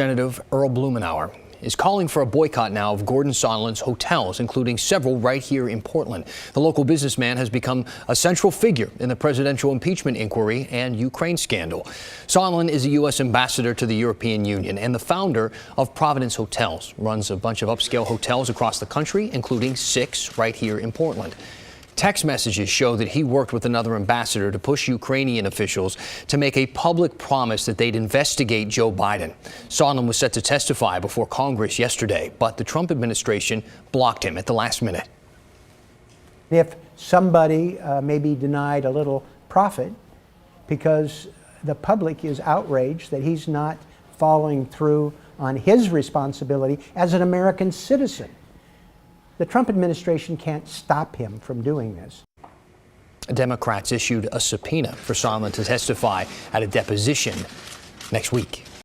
Representative Earl Blumenauer is calling for a boycott now of Gordon Sondland's hotels, including several right here in Portland. The local businessman has become a central figure in the presidential impeachment inquiry and Ukraine scandal. Sondland is a U.S. ambassador to the European Union and the founder of Providence Hotels, runs a bunch of upscale hotels across the country, including 6 right here in Portland. Text messages show that he worked with another ambassador to push Ukrainian officials to make a public promise that they'd investigate Joe Biden. Sondland was set to testify before Congress yesterday, but the Trump administration blocked him at the last minute. If somebody may be denied a little profit because the public is outraged that he's not following through on his responsibility as an American citizen, the Trump administration can't stop him from doing this. Democrats issued a subpoena for Sondland to testify at a deposition next week.